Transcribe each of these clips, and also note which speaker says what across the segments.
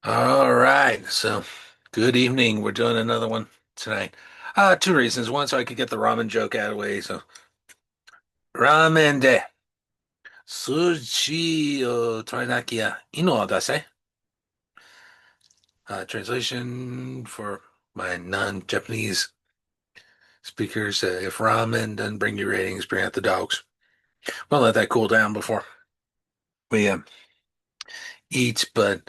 Speaker 1: All right. So, good evening. We're doing another one tonight. Two reasons. One, so I could get the ramen joke out of the way. So, ramen de sushi o toranakia ino dase. Translation for my non-Japanese speakers: if ramen doesn't bring you ratings, bring out the dogs. We'll let that cool down before we eat. But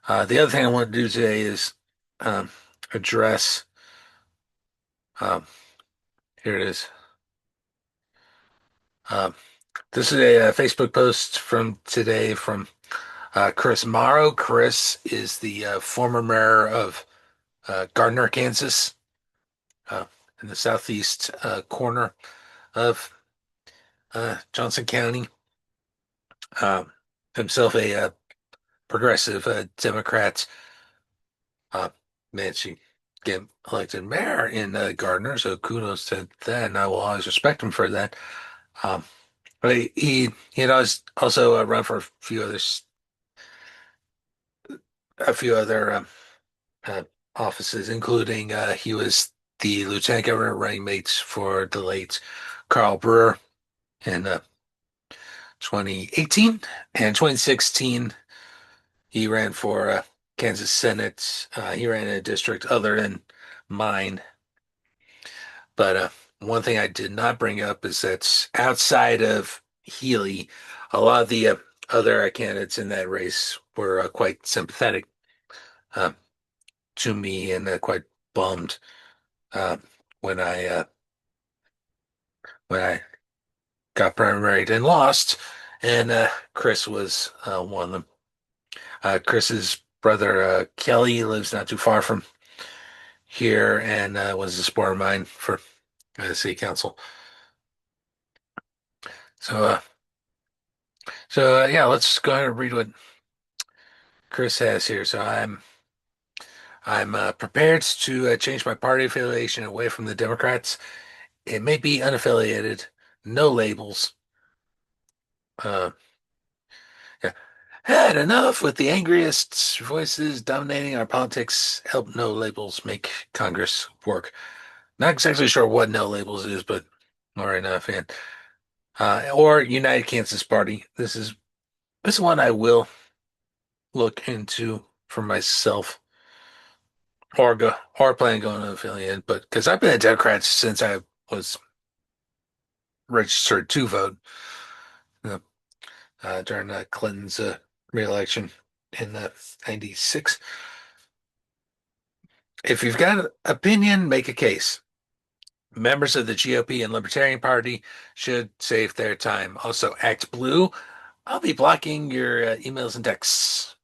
Speaker 1: the other thing I want to do today is um, address. Um, Here it is. Um, This is a Facebook post from today from Chris Morrow. Chris is the former mayor of Gardner, Kansas, uh, in the southeast corner of Johnson County. Uh, Himself a progressive Democrat, uh, managed to get elected mayor in Gardner, so kudos to that, and I will always respect him for that. Um, but he had also run for a few other uh, offices, including he was the lieutenant governor running mates for the late Carl Brewer in 2018 and 2016. He ran for Kansas Senate. He ran in a district other than mine. But one thing I did not bring up is that outside of Healy, a lot of the other candidates in that race were quite sympathetic uh, to me and quite bummed uh, when I got primaried and lost, and Chris was one of them. Chris's brother Kelly lives not too far from here and was a supporter of mine for the city council. So, yeah, let's go ahead and read what Chris has here. So I'm prepared to change my party affiliation away from the Democrats. It may be unaffiliated, no labels. Uh, yeah. Had enough with the angriest voices dominating our politics. Help no labels make Congress work. Not exactly sure what no labels is, but all right enough. And or United Kansas Party. This is one I will look into for myself, or plan on going to affiliate. But because I've been a Democrat since I was registered to vote, you know, during Clinton's reelection in '96. If you've got an opinion, make a case. Members of the GOP and Libertarian Party should save their time. Also, Act Blue. I'll be blocking your emails and texts.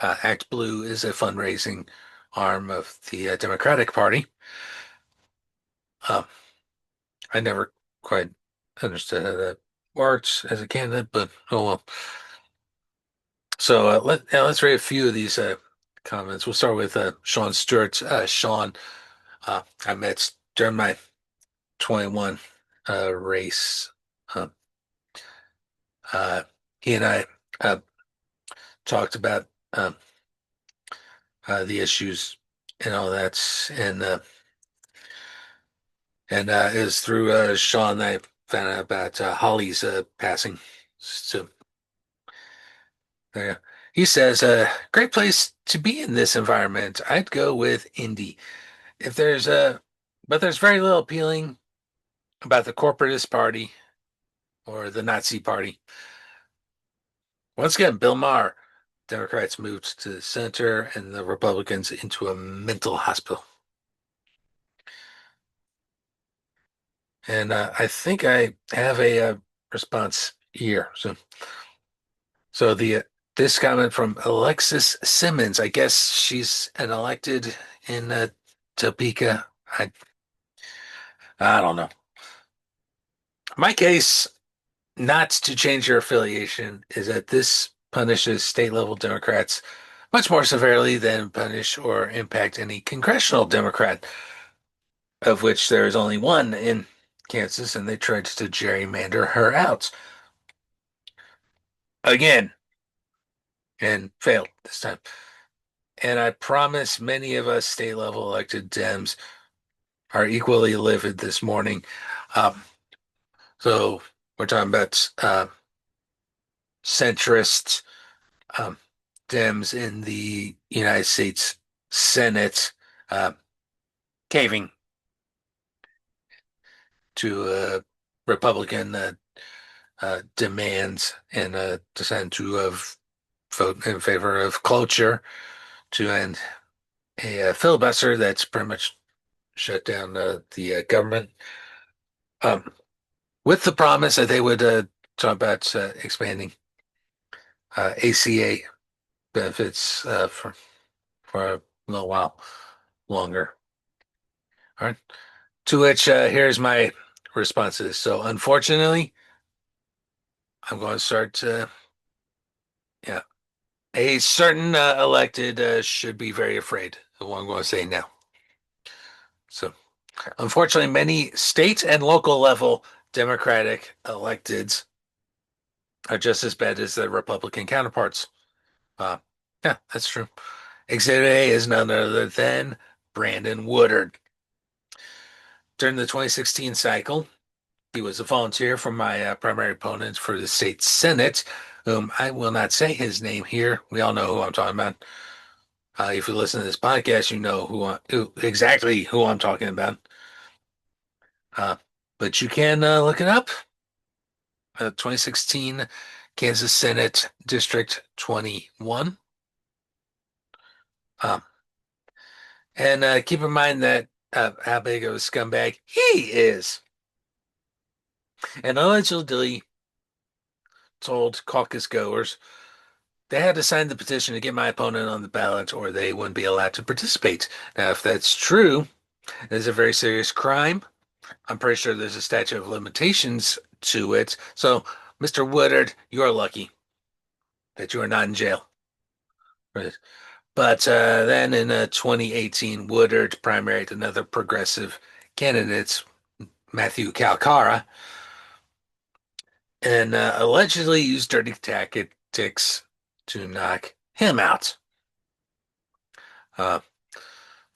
Speaker 1: Act Blue is a fundraising arm of the Democratic Party. Uh, I never quite understood how that works as a candidate, but oh well. So let's read a few of these comments. We'll start with Sean Stewart. Sean, I met during my 21 race. Uh, uh, he and I uh, talked about the issues and all that, and it was through Sean that I found out about Holly's passing. So there you go. He says, "Great place to be in this environment. I'd go with Indy. If there's a, but there's very little appealing about the corporatist party or the Nazi party. Once again, Bill Maher, Democrats moved to the center and the Republicans into a mental hospital." And I think I have a response here. So this comment from Alexis Simmons. I guess she's an elected in Topeka. I don't know. My case, not to change your affiliation, is that this punishes state level Democrats much more severely than punish or impact any congressional Democrat, of which there is only one in Kansas, and they tried to gerrymander her out again and failed this time. And I promise many of us state level elected Dems are equally livid this morning. Um, so we're talking about centrist um, Dems in the United States Senate uh, caving to Republican demands and dissent to vote in favor of cloture to end a filibuster that's pretty much shut down the government, um, with the promise that they would talk about expanding ACA benefits for a little while longer. All right. To which here's my responses. So unfortunately, I'm going to start. Yeah, a certain elected should be very afraid of what I'm going to say now. So unfortunately, many state and local level Democratic electeds are just as bad as their Republican counterparts. Uh, yeah, that's true. Exhibit A is none other than Brandon Woodard. During the 2016 cycle, he was a volunteer for my primary opponent for the state Senate, whom I will not say his name here. We all know who I'm talking about. If you listen to this podcast, you know exactly who I'm talking about. Uh, but you can look it up. 2016 Kansas Senate District 21. Um, and keep in mind that how big of a scumbag he is. And allegedly told caucus goers they had to sign the petition to get my opponent on the ballot or they wouldn't be allowed to participate. Now, if that's true, it's a very serious crime. I'm pretty sure there's a statute of limitations to it. So, Mr. Woodard, you're lucky that you are not in jail. But then in 2018, Woodard primaried another progressive candidate, Matthew Calcara, and allegedly used dirty tactics to knock him out. Uh,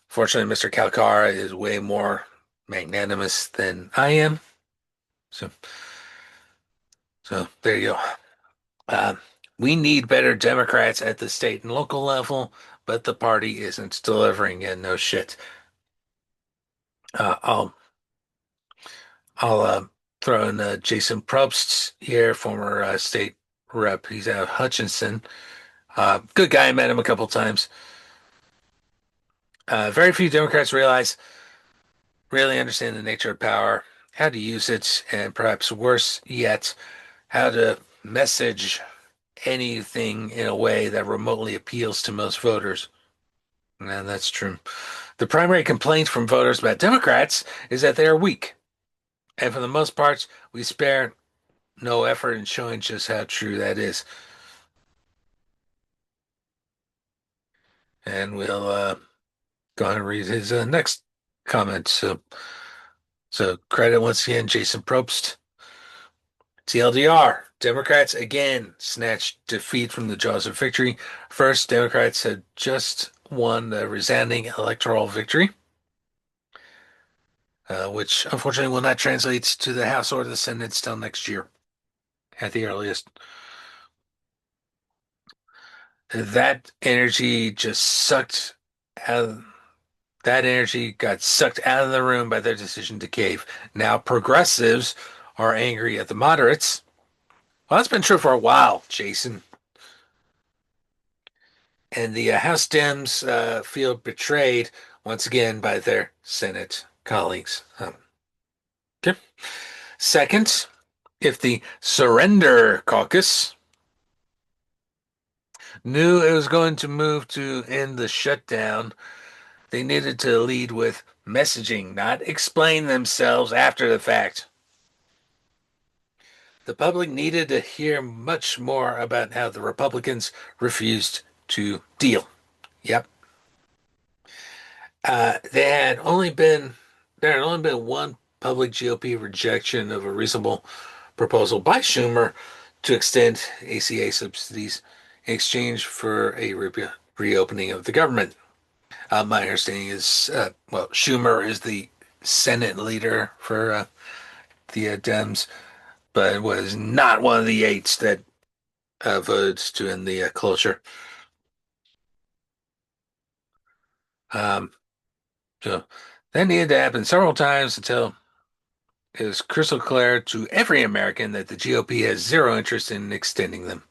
Speaker 1: Fortunately, Mr. Calcara is way more magnanimous than I am. So, so there you go. Um, we need better Democrats at the state and local level, but the party isn't delivering, and no shit. Uh, I'll I'll throw in Jason Probst here, former state rep. He's out of Hutchinson. Good guy. I met him a couple times. Very few Democrats really understand the nature of power, how to use it, and perhaps worse yet, how to message anything in a way that remotely appeals to most voters. And that's true. The primary complaint from voters about Democrats is that they are weak. And for the most part, we spare no effort in showing just how true that is. And we'll go ahead and read his next comment. So credit once again, Jason Probst. TLDR, Democrats again snatched defeat from the jaws of victory. First, Democrats had just won the resounding electoral victory, which unfortunately will not translate to the House or the Senate till next year at the earliest. That energy just sucked out. That energy got sucked out of the room by their decision to cave. Now progressives are angry at the moderates. Well, that's been true for a while, Jason. And the House Dems feel betrayed once again by their Senate colleagues. Okay. Second, if the Surrender Caucus knew it was going to move to end the shutdown, they needed to lead with messaging, not explain themselves after the fact. The public needed to hear much more about how the Republicans refused to deal. Yep. Uh, there had only been there had only been one public GOP rejection of a reasonable proposal by Schumer to extend ACA subsidies in exchange for a reopening of the government. My understanding is, well, Schumer is the Senate leader for the Dems, but was not one of the eights that voted to end the closure. Um, so that needed to happen several times until it was crystal clear to every American that the GOP has zero interest in extending them.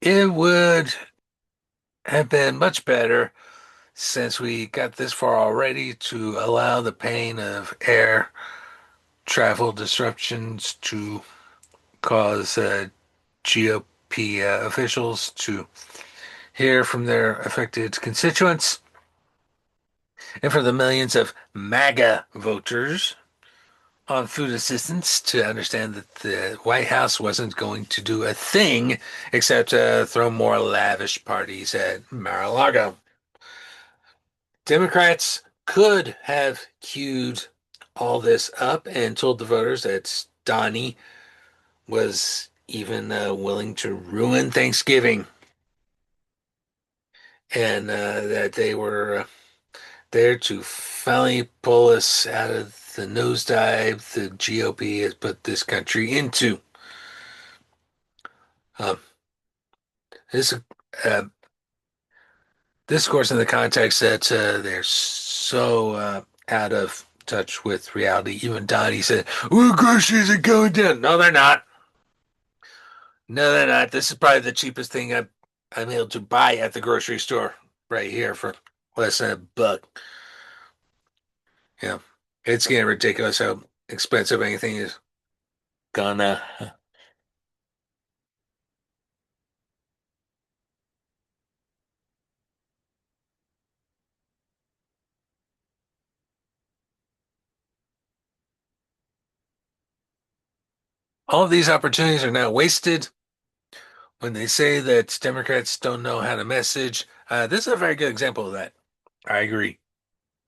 Speaker 1: It would have been much better since we got this far already to allow the pain of air travel disruptions to cause GOP officials to hear from their affected constituents and for the millions of MAGA voters on food assistance to understand that the White House wasn't going to do a thing except throw more lavish parties at Mar-a-Lago. Democrats could have queued all this up and told the voters that Donnie was even willing to ruin Thanksgiving and that they were there to finally pull us out of the nosedive the GOP has put this country into. Um, this uh, this, of course, in the context that they're so out of touch with reality. Even Donnie said, "Well, groceries are going down." No, they're not. No, they're not. This is probably the cheapest thing I'm able to buy at the grocery store right here for less than $1. Yeah, it's getting ridiculous how expensive anything is gonna. All of these opportunities are now wasted when they say that Democrats don't know how to message. This is a very good example of that. I agree.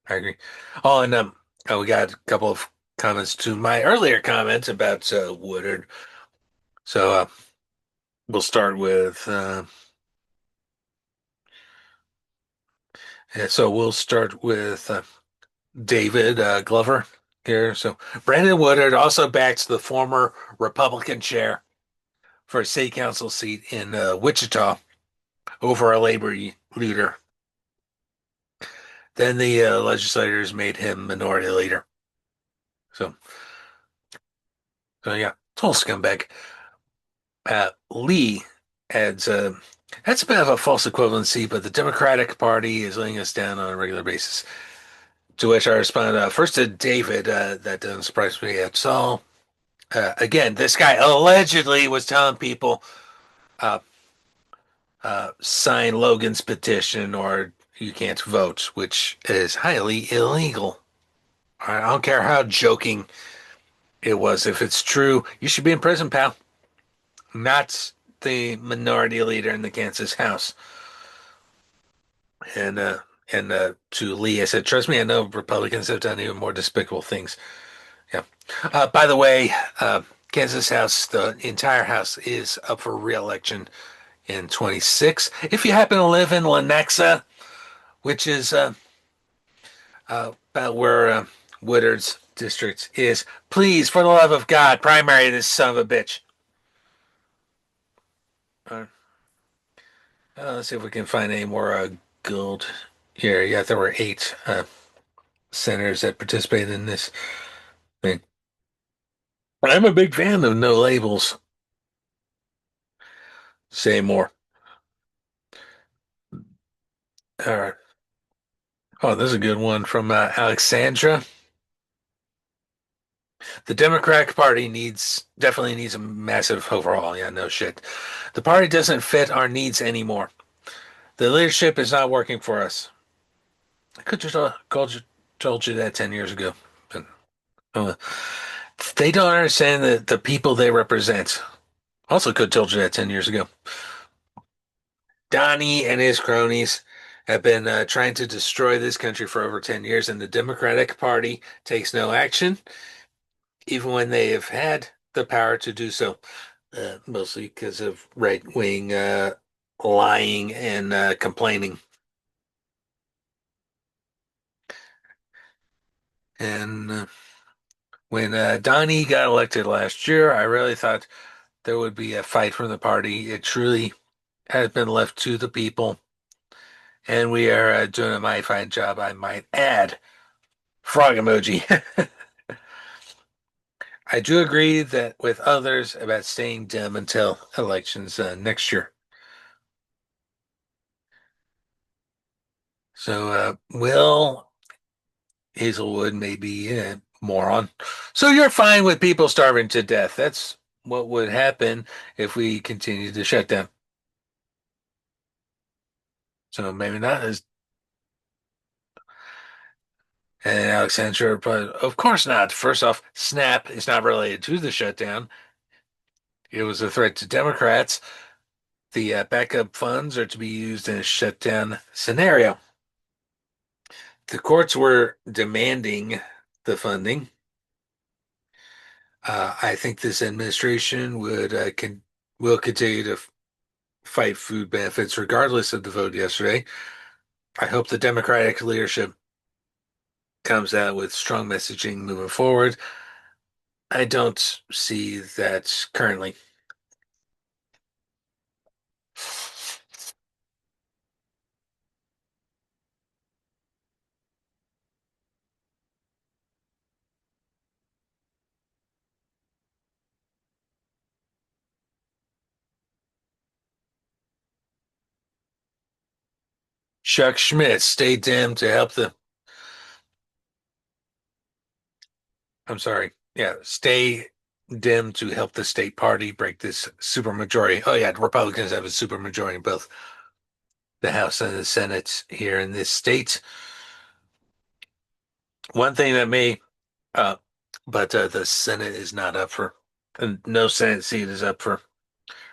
Speaker 1: I agree. Oh, and we got a couple of comments to my earlier comments about Woodard. So we'll start with yeah, so we'll start with David Glover here. So Brandon Woodard also backs the former Republican chair for a city council seat in Wichita over a labor leader. Then the legislators made him minority leader. So, so yeah, total scumbag. Lee adds, that's a bit of a false equivalency, but the Democratic Party is letting us down on a regular basis. To which I respond, first to David, that doesn't surprise me at all. Again, this guy allegedly was telling people, uh, sign Logan's petition or you can't vote, which is highly illegal. I don't care how joking it was. If it's true, you should be in prison, pal. Not the minority leader in the Kansas House. And to Lee, I said, trust me, I know Republicans have done even more despicable things. Yeah. By the way, Kansas House, the entire House is up for re-election in 26. If you happen to live in Lenexa, which is about where Woodard's district is, please, for the love of God, primary this son of a bitch. Uh, let's see if we can find any more gold here. Yeah, there were 8 senators that participated in this thing. I'm a big fan of no labels. Say more. All right. Oh, this is a good one from Alexandra. The Democratic Party definitely needs a massive overhaul. Yeah, no shit. The party doesn't fit our needs anymore. The leadership is not working for us. I could just told you that 10 years ago. But, uh, they don't understand the people they represent. Also could told you that 10 years ago. Donnie and his cronies have been trying to destroy this country for over 10 years, and the Democratic Party takes no action, even when they have had the power to do so, mostly because of right wing lying and complaining. And when Donnie got elected last year, I really thought there would be a fight from the party. It truly has been left to the people, and we are doing a mighty fine job, I might add. Frog emoji. I do agree that with others about staying dim until elections next year. So, Will Hazelwood may be a moron. So you're fine with people starving to death. That's what would happen if we continued to shut down. So maybe not as and Alexandra, but of course not. First off, SNAP is not related to the shutdown. It was a threat to Democrats. The backup funds are to be used in a shutdown scenario. The courts were demanding the funding. I think this administration will continue to fight food benefits regardless of the vote yesterday. I hope the Democratic leadership comes out with strong messaging moving forward. I don't see that currently. Chuck Schmidt stayed dim to help the, I'm sorry, yeah, stay dim to help the state party break this supermajority. Oh yeah, the Republicans have a supermajority in both the House and the Senate here in this state. One thing that may, uh, but the Senate is not up for, no Senate seat is up for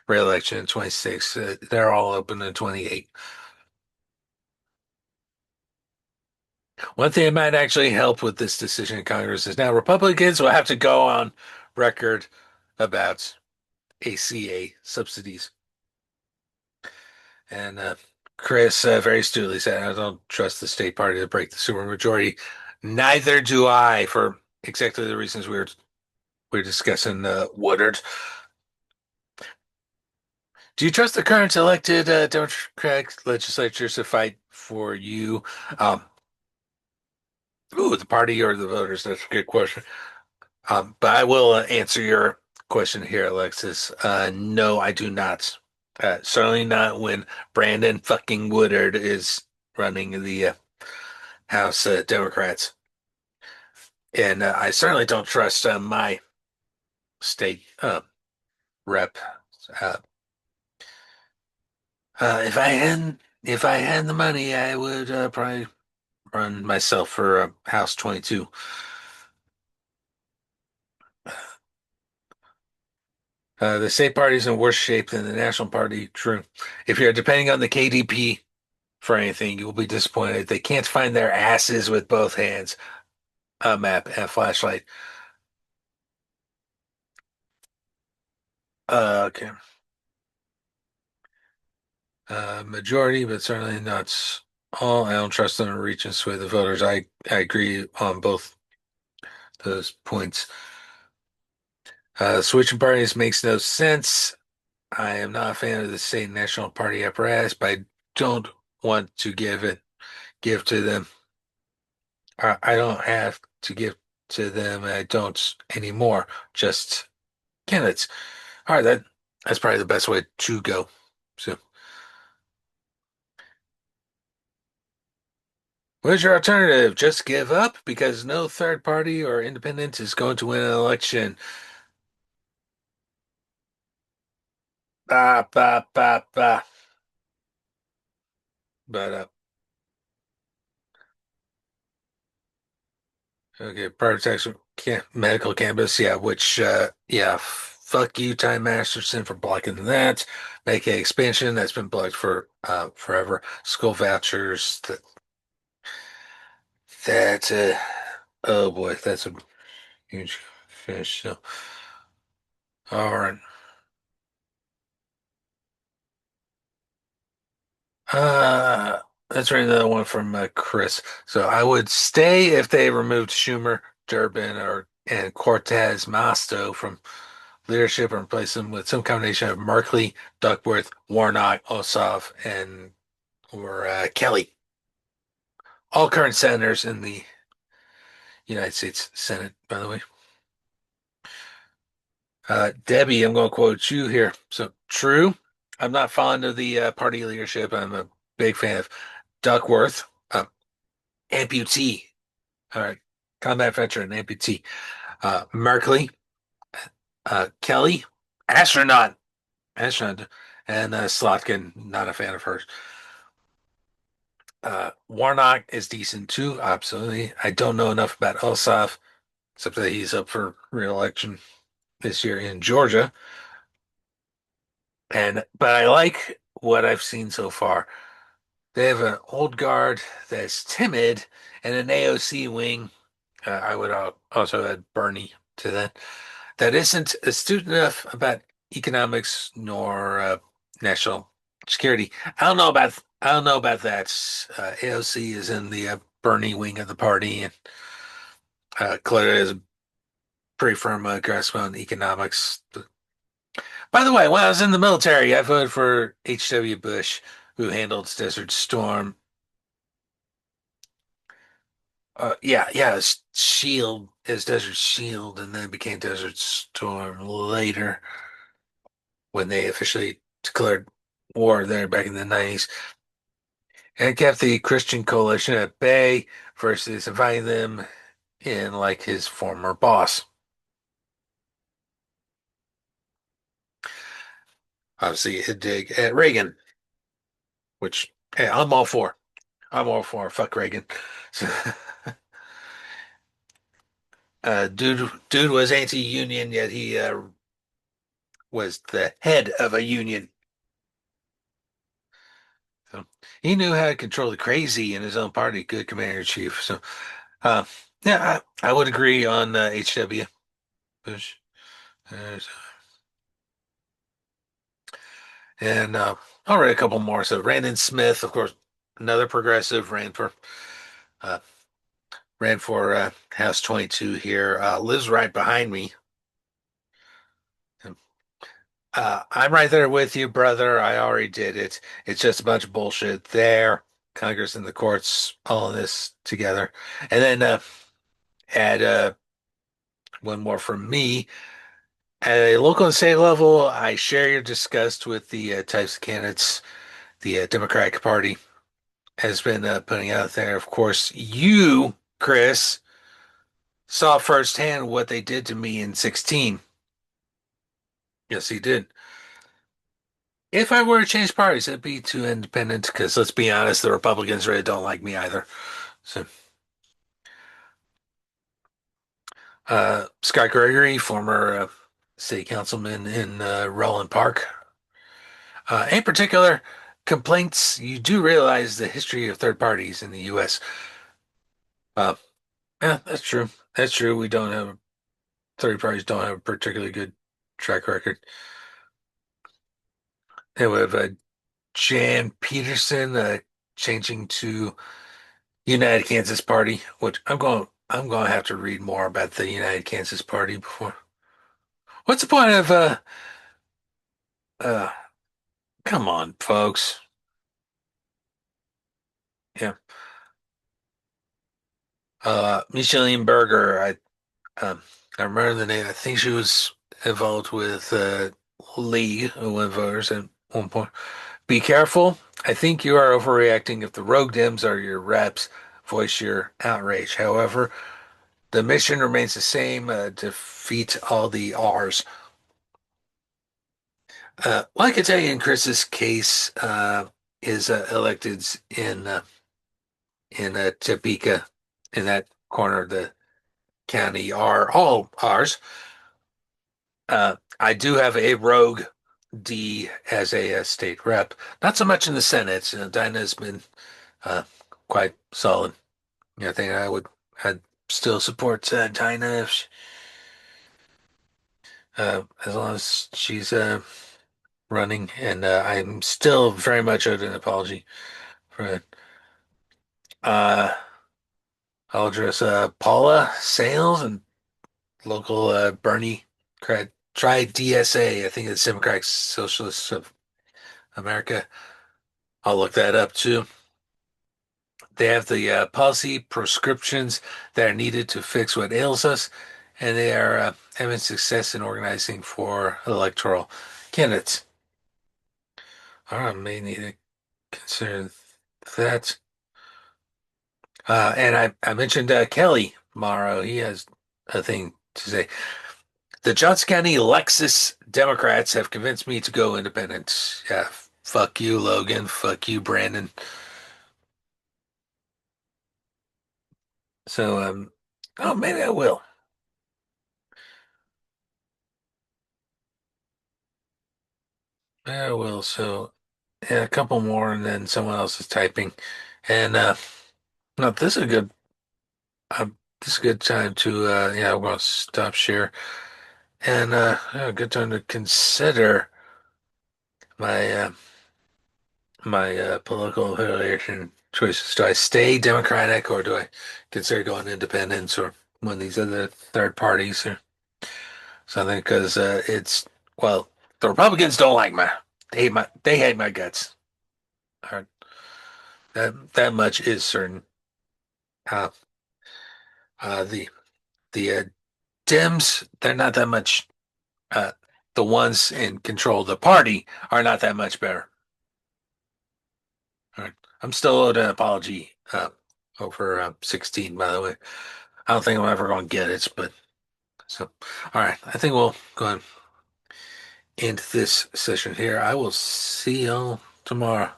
Speaker 1: re-election in 26. They're all open in 28. One thing that might actually help with this decision in Congress is now Republicans will have to go on record about ACA subsidies. And Chris very astutely said, I don't trust the state party to break the supermajority. Neither do I, for exactly the reasons we were discussing, Woodard. Do you trust the current elected Democratic legislatures to fight for you? Um, the party or the voters? That's a good question. But I will answer your question here, Alexis. No, I do not. Certainly not when Brandon fucking Woodard is running the House Democrats. And I certainly don't trust my state rep. Uh, if I had the money, I would probably run myself for House 22. The state party is in worse shape than the national party. True. If you're depending on the KDP for anything, you will be disappointed. They can't find their asses with both hands. A map and a flashlight. Okay. Majority, but certainly not all. I don't trust them to reach and sway the voters. I agree on both those points. Switching parties makes no sense. I am not a fan of the state national party apparatus, but I don't want to give to them. I don't have to give to them. I don't anymore. Just candidates. All right, that's probably the best way to go. So, what is your alternative? Just give up because no third party or independent is going to win an election. Bah, bah, bah, bah. But okay, protection medical campus, yeah, which yeah, fuck you, Time Masterson, for blocking that. Medicaid expansion that's been blocked for forever. School vouchers that oh boy, that's a huge fish. So, all right. Uh, that's right, another one from Chris. So I would stay if they removed Schumer, Durbin, or and Cortez Masto from leadership and replace them with some combination of Markley, Duckworth, Warnock, Ossoff, and or Kelly. All current senators in the United States Senate, by the way. Debbie, I'm going to quote you here. So, true. I'm not fond of the party leadership. I'm a big fan of Duckworth, amputee. All right, combat veteran, amputee. Merkley, Kelly, astronaut, astronaut, and Slotkin. Not a fan of hers. Warnock is decent too, absolutely. I don't know enough about Ossoff, except that he's up for re-election this year in Georgia. But I like what I've seen so far. They have an old guard that's timid and an AOC wing. I would also add Bernie to that. That isn't astute enough about economics nor national security. I don't know about that. AOC is in the Bernie wing of the party, and Clara is pretty firm grasp on economics. By the way, when I was in the military, I voted for H.W. Bush, who handled Desert Storm. Yeah, Shield as Desert Shield, and then became Desert Storm later when they officially declared war there back in the 90s. And it kept the Christian coalition at bay versus inviting them in like his former boss. Obviously, a dig at Reagan, which, hey, I'm all for. I'm all for. Fuck Reagan. So, dude was anti-union, yet he was the head of a union. So he knew how to control the crazy in his own party. Good commander in chief. So, uh, yeah, I would agree on H.W. Bush. Uh, and I'll read a couple more. So, Brandon Smith, of course, another progressive, uh, ran for House 22 here. Lives right behind me. I'm right there with you, brother. I already did it. It's just a bunch of bullshit there. Congress and the courts, all of this together. And then add one more from me. At a local and state level, I share your disgust with the types of candidates the Democratic Party has been putting out there. Of course, you, Chris, saw firsthand what they did to me in 16. Yes, he did. If I were to change parties, it'd be to independent because let's be honest, the Republicans really don't like me either. So, Scott Gregory, former city councilman in Roland Park, in particular, complaints. You do realize the history of third parties in the U.S. Uh, yeah, that's true. That's true. We don't have third parties don't have a particularly good track record. And we have Jan Peterson changing to United Kansas Party, which I'm going to have to read more about the United Kansas Party before. What's the point of uh come on, folks. Yeah. Micheline Berger, I remember the name. I think she was involved with League of Women Voters at one point. Be careful. I think you are overreacting if the rogue Dems are your reps. Voice your outrage. However, the mission remains the same, defeat all the R's. Well, I can tell you in Chris's case, his electeds in Topeka, in that corner of the county, are all R's. I do have a rogue D as a, state rep. Not so much in the Senate. Dinah's been uh, quite solid. I think I'd still support Dinah if as long as she's running, and I'm still very much owed an apology for it. Uh, I'll address Paula Sales and local Bernie try DSA. I think it's Democratic Socialists of America. I'll look that up too. They have the policy prescriptions that are needed to fix what ails us, and they are having success in organizing for electoral candidates. All right, may need to consider that. And I mentioned Kelly Morrow. He has a thing to say. The Johnson County Lexus Democrats have convinced me to go independent. Yeah, fuck you, Logan. Fuck you, Brandon. So, oh, maybe I will. Maybe I will. So, yeah, a couple more, and then someone else is typing. And no, uh, this is a good time to yeah, we're gonna stop share, and yeah, a good time to consider my political affiliation choices. Do I stay Democratic or do I consider going independent or one of these other third parties or something? Because well, the Republicans don't like they hate my guts. All right, that much is certain. Uh, the Dems, they're not that much. Uh, the ones in control of the party are not that much better. All right, I'm still owed an apology over 16, by the way. I don't think I'm ever going to get it, but so, all right. I think we'll go ahead and end this session here. I will see y'all tomorrow.